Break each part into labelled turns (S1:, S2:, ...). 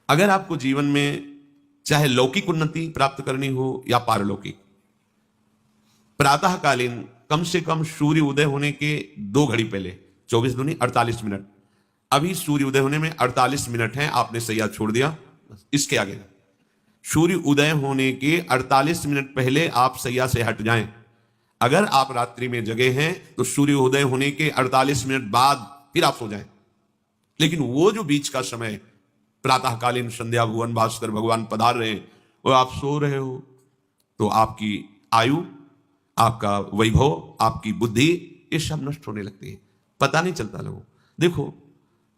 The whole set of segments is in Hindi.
S1: अगर आपको जीवन में चाहे लौकिक उन्नति प्राप्त करनी हो या पारलौकिक, प्रातःकालीन कम से कम सूर्य उदय होने के 2 घड़ी पहले, 24 दूनी 48 मिनट, अभी सूर्य उदय होने में 48 मिनट हैं, आपने सैया छोड़ दिया, इसके आगे नहीं। सूर्य उदय होने के 48 मिनट पहले आप सैया से हट जाएं। अगर आप रात्रि में जगे हैं तो सूर्य उदय होने के 48 मिनट बाद फिर आप सो जाएं। लेकिन वो जो बीच का समय, प्रातःकालीन संध्या भुवन भास्कर भगवान पधार रहे हैं, वो आप सो रहे हो, तो आपकी आयु, आपका वैभव, आपकी बुद्धि, ये सब नष्ट होने लगती है, पता नहीं चलता लोगों। देखो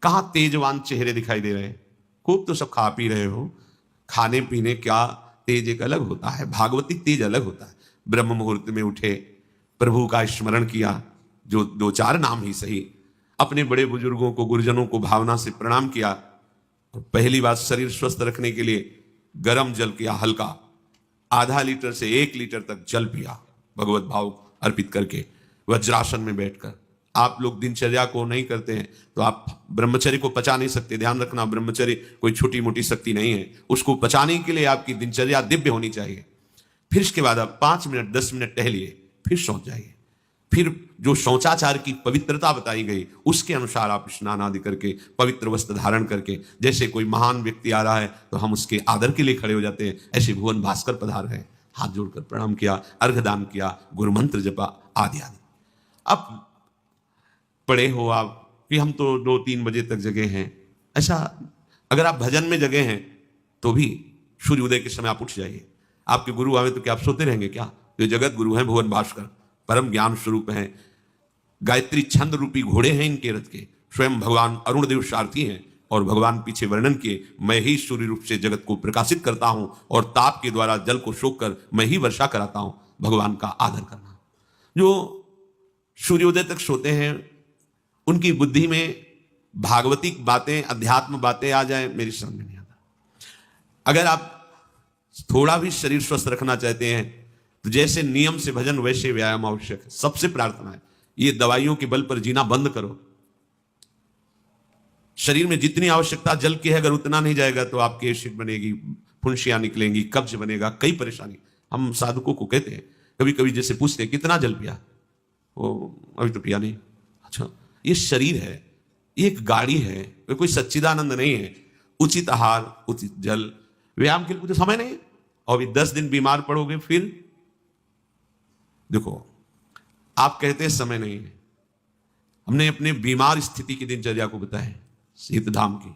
S1: कहां तेजवान चेहरे दिखाई दे रहे हैं, खूब तो सब खा पी रहे हो, खाने पीने का तेज एक अलग होता है, भागवती तेज अलग होता है। ब्रह्म मुहूर्त में उठे, प्रभु का स्मरण किया, जो 2-4 नाम ही सही, अपने बड़े बुजुर्गों को, गुरुजनों को भावना से प्रणाम किया, और पहली बात शरीर स्वस्थ रखने के लिए गर्म जल किया, हल्का, आधा लीटर से 1 लीटर तक जल पिया, भगवत भाव अर्पित करके वज्रासन में बैठकर। आप लोग दिनचर्या को नहीं करते हैं तो आप ब्रह्मचर्य को पचा नहीं सकते। ध्यान रखना, ब्रह्मचर्य कोई छोटी मोटी शक्ति नहीं है, उसको पचाने के लिए आपकी दिनचर्या दिव्य होनी चाहिए। फिर इसके बाद आप 5 मिनट 10 मिनट टहलिए, फिर सो जाइए। फिर जो शौचाचार की पवित्रता बताई गई उसके अनुसार आप स्नान आदि करके, पवित्र वस्त्र धारण करके, जैसे कोई महान व्यक्ति आ रहा है तो हम उसके आदर के लिए खड़े हो जाते हैं, ऐसे भुवन भास्कर पधार रहे हैं, हाथ जोड़कर प्रणाम किया, अर्घदान किया, गुरु मंत्र जपा आदि आदि। अब पड़े हो आप कि हम तो 2-3 बजे तक जगे हैं, ऐसा अगर आप भजन में जगे हैं तो भी सूर्योदय के समय आप उठ जाइए। आपके गुरु आवे तो क्या आप सोते रहेंगे क्या? जो जगत गुरु हैं भुवन भास्कर, परम ज्ञान स्वरूप हैं, गायत्री छंद रूपी घोड़े हैं इनके रथ के, स्वयं भगवान अरुण देव सारथी हैं, और भगवान पीछे वर्णन किए, मैं ही सूर्य रूप से जगत को प्रकाशित करता हूं और ताप के द्वारा जल को सोख कर मैं ही वर्षा कराता हूं। भगवान का आदर करना। जो सूर्योदय तक सोते हैं उनकी बुद्धि में भागवतिक बातें, अध्यात्म बातें आ जाए, मेरी समझ में नहीं आता। अगर आप थोड़ा भी शरीर स्वस्थ रखना चाहते हैं तो जैसे नियम से भजन वैसे व्यायाम आवश्यक है। सबसे प्रार्थना है, ये दवाइयों के बल पर जीना बंद करो। शरीर में जितनी आवश्यकता जल की है, अगर उतना नहीं जाएगा तो आपकी एसिड बनेगी, फुंसियां निकलेंगी, कब्ज बनेगा, कई परेशानी। हम साधकों को कहते हैं, कभी कभी जैसे पूछते हैं कितना जल पिया, वो अभी तो पिया नहीं। अच्छा, ये शरीर है, ये एक गाड़ी है, कोई सच्चिदानंद नहीं है। उचित आहार, उचित जल, व्यायाम के लिए कुछ समय नहीं। और अभी 10 दिन बीमार पड़ोगे, फिर देखो आप कहते हैं समय नहीं है। हमने अपने बीमार स्थिति की दिनचर्या को बताया, सीतधाम की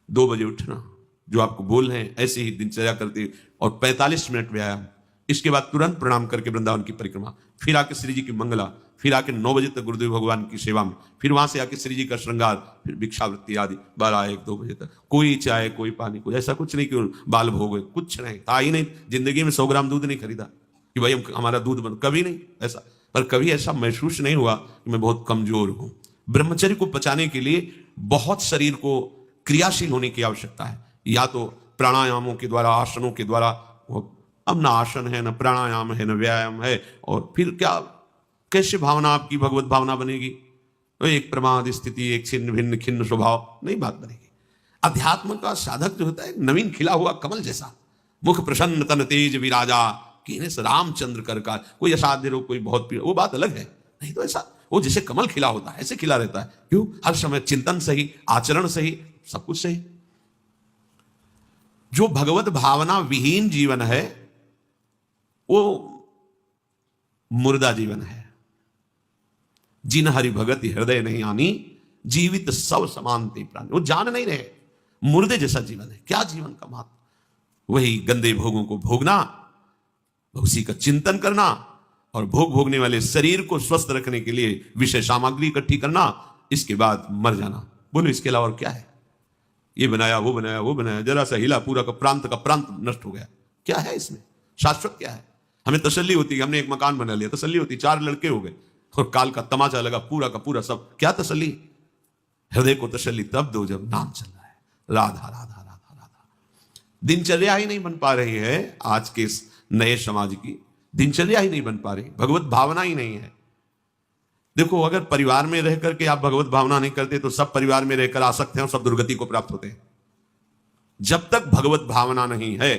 S1: 2 बजे उठना, जो आपको बोल रहे हैं ऐसे ही दिनचर्या करते, और 45 मिनट व्यायाम। इसके बाद तुरंत प्रणाम करके वृंदावन की परिक्रमा, फिर आके श्री जी की मंगला, फिर आके 9 बजे तक गुरुदेव भगवान की सेवा में, फिर वहां से आके श्री जी का श्रृंगार, फिर भिक्षावृत्ति आदि 12-1-2 बजे तक। कोई चाय, कोई पानी, कुछ ऐसा कुछ नहीं कि बाल भोग, कुछ नहीं था ही नहीं। जिंदगी में 100 ग्राम दूध नहीं खरीदा कि भाई हमारा दूध बंद, कभी नहीं ऐसा। पर कभी ऐसा महसूस नहीं हुआ कि मैं बहुत कमजोर हूं। ब्रह्मचर्य को पचाने के लिए बहुत शरीर को क्रियाशील होने की आवश्यकता है। या तो प्राणायामों के द्वारा, आसनों के द्वारा, अब ना आसन है, ना प्राणायाम है, ना व्यायाम है, और फिर क्या, कैसे भावना आपकी भगवत भावना बनेगी? तो एक प्रमाद स्थिति, एक छिन्न भिन्न खिन्न स्वभाव, नहीं बात बनेगी। अध्यात्म का साधक जो होता है नवीन खिला हुआ कमल जैसा, मुख प्रसन्न तन तेज विराजा, रामचंद्र कर का। कोई असाध्य रोग, कोई बहुत पीड़ा, वो बात अलग है। नहीं तो ऐसा वो जैसे कमल खिला होता है ऐसे खिला रहता है। क्यों? हर समय चिंतन सही, आचरण सही, सब कुछ सही। जो भगवत भावना विहीन जीवन है वो मुर्दा जीवन है। जिन हरि भगति हृदय नहीं आनी, जीवित सब समानते प्राणी। वो जान नहीं रहे, मुर्दे जैसा जीवन है। क्या जीवन का महत्व? वही गंदे भोगों को भोगना, उसी का चिंतन करना, और भोग भोगने वाले शरीर को स्वस्थ रखने के लिए विषय सामग्री इकट्ठी करना, इसके बाद मर जाना। बोलो इसके अलावा और क्या है? ये बनाया, वो बनाया, वो बनाया, जरा सा हिला, पूरा का प्रांत नष्ट हो गया। क्या है इसमें? शाश्वत क्या है? हमें तसल्ली होती है, हमने एक मकान बना लिया, तसल्ली होती, 4 लड़के हो गए और काल का तमाचा लगा, पूरा का पूरा सब। क्या तसल्ली? हृदय को तसल्ली तब दो जब नाम चल रहा है, राधा राधा राधा राधा। दिनचर्या ही नहीं बन पा रही है आज के नए समाज की, दिनचर्या ही नहीं बन पा रही, भगवत भावना ही नहीं है। देखो, अगर परिवार में रहकर के आप भगवत भावना नहीं करते तो सब परिवार में रहकर आ सकते हैं और सब दुर्गति को प्राप्त होते हैं। जब तक भगवत भावना नहीं है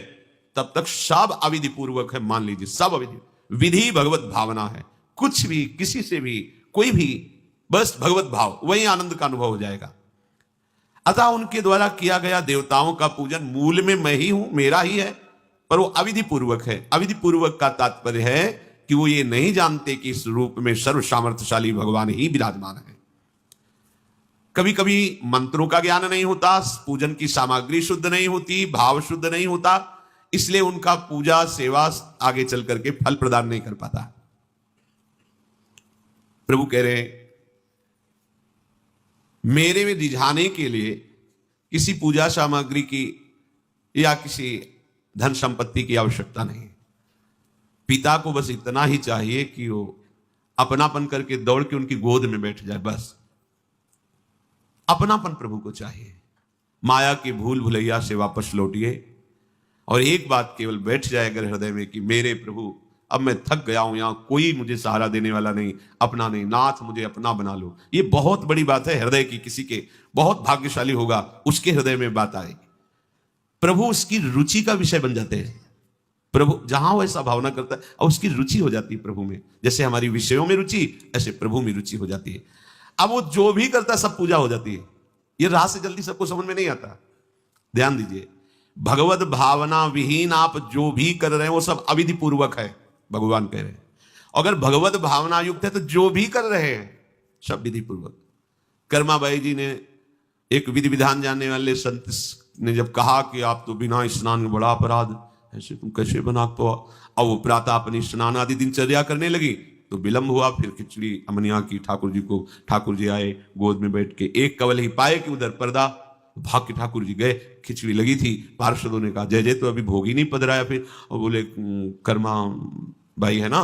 S1: तब तक सब अविधि पूर्वक है। मान लीजिए सब अविधि, विधि भगवत भावना है। कुछ भी, किसी से भी, कोई भी, बस भगवत भाव, वही आनंद का अनुभव हो जाएगा। अतः उनके द्वारा किया गया देवताओं का पूजन मूल में मैं ही हूं, मेरा ही है, पर वो अविधि पूर्वक है। अविधि पूर्वक का तात्पर्य है कि वो ये नहीं जानते कि इस रूप में सर्व सामर्थ्यशाली भगवान ही विराजमान है। कभी कभी मंत्रों का ज्ञान नहीं होता, पूजन की सामग्री शुद्ध नहीं होती, भाव शुद्ध नहीं होता, इसलिए उनका पूजा सेवा आगे चल करके फल प्रदान नहीं कर पाता। प्रभु कह रहे हैं मेरे में रिझाने के लिए किसी पूजा सामग्री की या किसी धन संपत्ति की आवश्यकता नहीं। पिता को बस इतना ही चाहिए कि वो अपनापन करके दौड़ के उनकी गोद में बैठ जाए, बस अपनापन प्रभु को चाहिए। माया की भूल भुलैया से वापस लौटिए और एक बात केवल बैठ जाए अगर हृदय में कि मेरे प्रभु अब मैं थक गया हूं, यहां कोई मुझे सहारा देने वाला नहीं, अपना नहीं, नाथ मुझे अपना बना लो। ये बहुत बड़ी बात है हृदय की। किसी के बहुत भाग्यशाली होगा उसके हृदय में बात आएगी, प्रभु उसकी रुचि का विषय बन जाते हैं। प्रभु जहां वो ऐसा भावना करता है और उसकी रुचि हो जाती है प्रभु में। जैसे हमारी विषयों में रुचि, ऐसे प्रभु में रुचि हो जाती है। अब वो जो भी करता है सब पूजा हो जाती है। ये राह से जल्दी सबको समझ में नहीं आता। ध्यान दीजिए, भगवत भावना विहीन आप जो भी कर रहे हैं वो सब अविधि पूर्वक है, भगवान कह रहे हैं। अगर भगवत भावना युक्त है तो जो भी कर रहे हैं सब विधि पूर्वक। कर्माबाई जी ने, एक विधि विधान जानने वाले संत ने जब कहा कि आप तो बिना स्नान में बड़ा अपराध, ऐसे तुम कैसे बना पाओ। अब वो प्रातः अपनी स्नान आदि दिनचर्या करने लगी तो विलंब हुआ। फिर खिचड़ी अमनिया की ठाकुर जी को, ठाकुर जी आए गोद में बैठ के, एक कवल ही पाए कि उधर पर्दा, भाग के ठाकुर जी गए। खिचड़ी लगी थी, पार्षदों ने कहा जय जय तो अभी भोग ही नहीं पधराया। फिर और बोले कर्मा भाई है ना,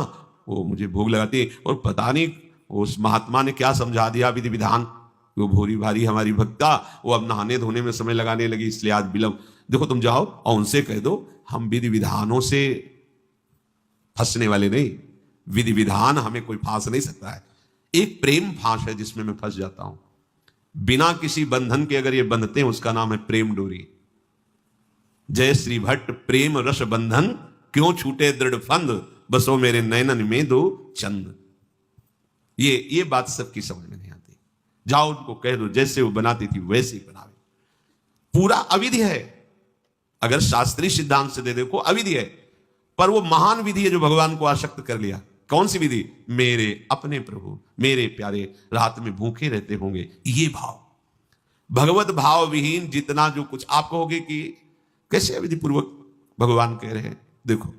S1: वो मुझे भोग लगाती है। और पता नहीं उस महात्मा ने क्या समझा दिया विधि विधान, वो भोरी भारी हमारी भक्ता, वो अब नहाने धोने में समय लगाने लगी, इसलिए आज विलंब। देखो तुम जाओ और उनसे कह दो हम विधि विधानों से फंसने वाले नहीं, विधि विधान हमें कोई फांस नहीं सकता है। एक प्रेम फांस है जिसमें मैं फंस जाता हूं बिना किसी बंधन के। अगर ये बंधते हैं उसका नाम है प्रेम डोरी। जय श्री भट्ट प्रेम रस बंधन, क्यों छूटे दृढ़ फंद, बसो मेरे नयनन में दो चंद। ये बात सबकी समझ में नहीं आती। जाओ उनको कह दो जैसे वो बनाती थी वैसे ही बनावे। पूरा अविधि है। अगर शास्त्रीय सिद्धांत से दे देखो अविधि है, पर वो महान विधि है जो भगवान को आसक्त कर लिया। कौन सी विधि? मेरे अपने प्रभु, मेरे प्यारे रात में भूखे रहते होंगे, ये भाव। भगवत भाव विहीन जितना जो कुछ आप कहोगे कि कैसे अविधि पूर्वक भगवान कह रहे हैं। देखो,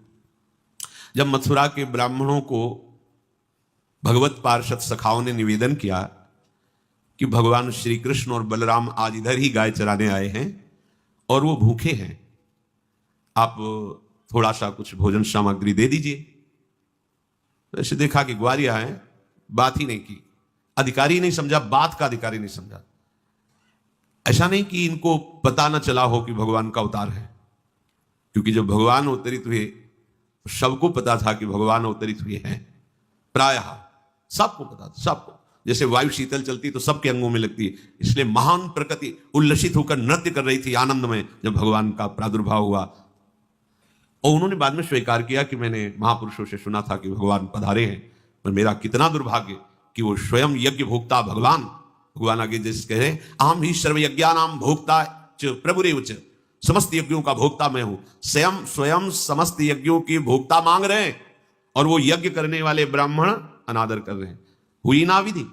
S1: जब मथुरा के ब्राह्मणों को भगवत पार्षद सखाओं ने निवेदन किया कि भगवान श्री कृष्ण और बलराम आज इधर ही गाय चराने आए हैं और वो भूखे हैं, आप थोड़ा सा कुछ भोजन सामग्री दे दीजिए। ऐसे देखा कि ग्वारिया है, बात ही नहीं की, अधिकारी नहीं समझा, बात का अधिकारी नहीं समझा। ऐसा नहीं कि इनको पता न चला हो कि भगवान का अवतार है, क्योंकि जब भगवान अवतरित हुए सबको पता था कि भगवान अवतरित हुए हैं। प्रायः सबको पता था, सबको। जैसे वायु शीतल चलती तो सबके अंगों में लगती है, इसलिए महान प्रकृति उल्लसित होकर नृत्य कर रही थी आनंद में जब भगवान का प्रादुर्भाव हुआ। और उन्होंने बाद में स्वीकार किया कि मैंने महापुरुषों से सुना था कि भगवान पधारे हैं, पर मेरा कितना दुर्भाग्य कि वो स्वयं यज्ञ भोक्ता भगवान आगे जैसे कह रहे हैं, आम ही सर्व यज्ञानाम भोक्ता च प्रभुरेव च, समस्त यज्ञों का भोक्ता मैं हूं। स्वयं समस्त यज्ञों की भोक्ता मांग रहे हैं और वो यज्ञ करने वाले ब्राह्मण अनादर कर रहे हैं। हुई ना विधि।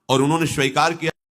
S1: और उन्होंने स्वीकार किया